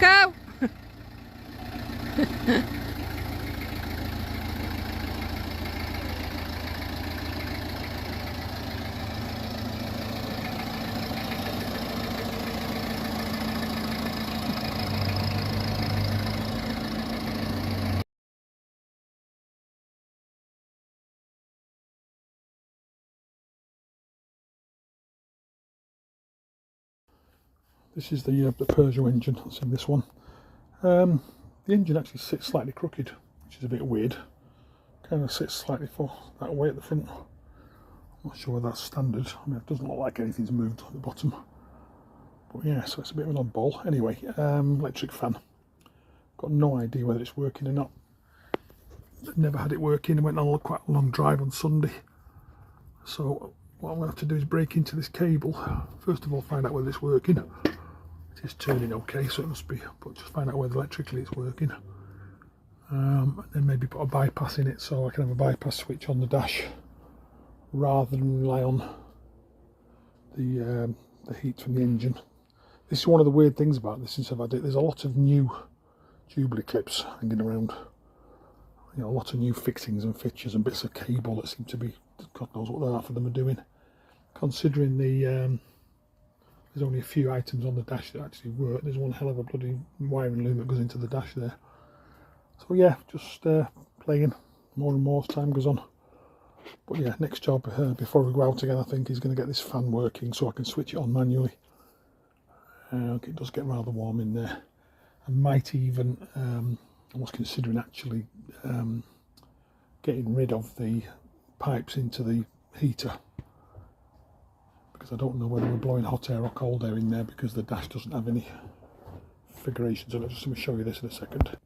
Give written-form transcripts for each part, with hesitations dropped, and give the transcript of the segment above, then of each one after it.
Coco! This is the Peugeot engine that's in this one. The engine actually sits slightly crooked, which is a bit weird. Kind of sits slightly that way at the front. I'm not sure whether that's standard. I mean, it doesn't look like anything's moved at the bottom. But yeah, so it's a bit of an oddball. Anyway, electric fan. Got no idea whether it's working or not. I've never had it working. I went on quite a long drive on Sunday. So what I'm going to have to do is break into this cable. First of all, find out whether it's working. It is turning okay, so it must be, but just find out whether electrically it's working. And then maybe put a bypass in it so I can have a bypass switch on the dash rather than rely on the heat from the engine. This is one of the weird things about this since I've had it. There's a lot of new Jubilee clips hanging around. You know, a lot of new fixings and fixtures and bits of cable that seem to be, God knows what the half of them are doing. Considering there's only a few items on the dash that actually work. There's one hell of a bloody wiring loom that goes into the dash there. So yeah, just playing more and more as time goes on. But yeah, next job before we go out again, I think, is going to get this fan working so I can switch it on manually. It does get rather warm in there. I might even, I was considering actually getting rid of the pipes into the heater, because I don't know whether we're blowing hot air or cold air in there because the dash doesn't have any configurations on it. Just let me show you this in a second.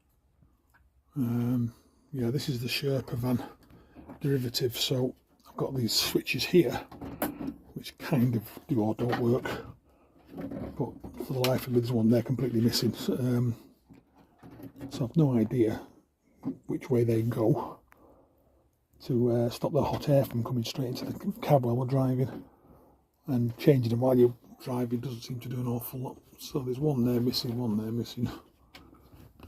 Yeah, this is the Sherpa van derivative, so I've got these switches here which kind of do or don't work, but for the life of me there's one there completely missing. So I've no idea which way they go to stop the hot air from coming straight into the cab while we're driving, and changing them while you're driving doesn't seem to do an awful lot. So there's one there missing, one there missing.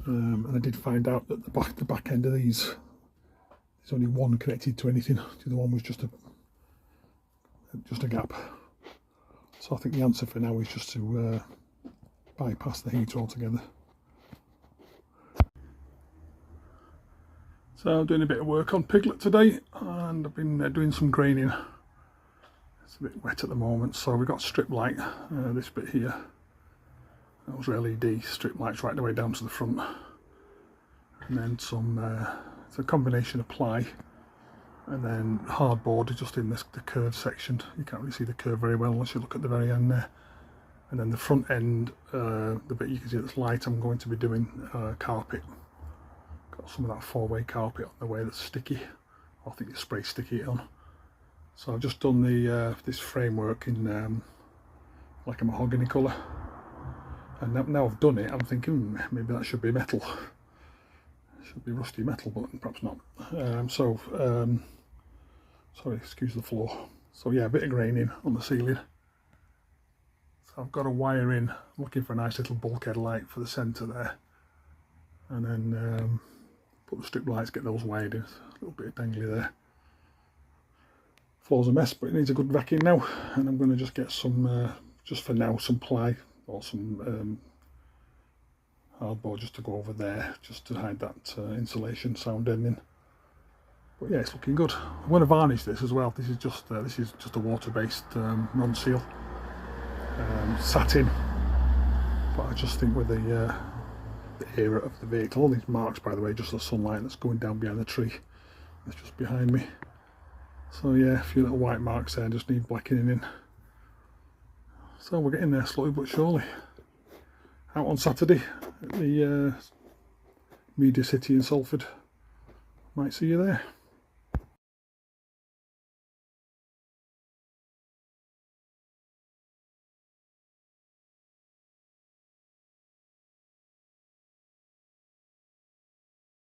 And I did find out that the back end of these, there's only one connected to anything. The other one was just a gap. So I think the answer for now is just to bypass the heater altogether. So I'm doing a bit of work on Piglet today, and I've been doing some graining. It's a bit wet at the moment, so we've got strip light, this bit here. Those are LED strip lights right the way down to the front, and then some, it's a combination of ply and then hardboard just in the curved section. You can't really see the curve very well unless you look at the very end there. And then the front end, the bit you can see that's light, I'm going to be doing carpet. Got some of that four-way carpet on the way that's sticky. I think it's spray sticky it on. So I've just done the this framework in like a mahogany colour. And now I've done it, I'm thinking maybe that should be metal. It should be rusty metal, but perhaps not. Sorry, excuse the floor. So yeah, a bit of graining on the ceiling. So I've got a wire in, I'm looking for a nice little bulkhead light for the centre there. And then put the strip lights, get those wired in. A little bit of dangly there. Floor's a mess, but it needs a good vacuum now. And I'm going to just get some, just for now, some ply or some hardboard just to go over there, just to hide that insulation sound ending. But yeah, it's looking good. I'm going to varnish this as well. This is just a water-based non-seal satin. But I just think with the era of the vehicle, all these marks, by the way, just the sunlight that's going down behind the tree. That's just behind me. So yeah, a few little white marks there, just need blackening in. So we're getting there slowly but surely. Out on Saturday at the Media City in Salford. Might see you there.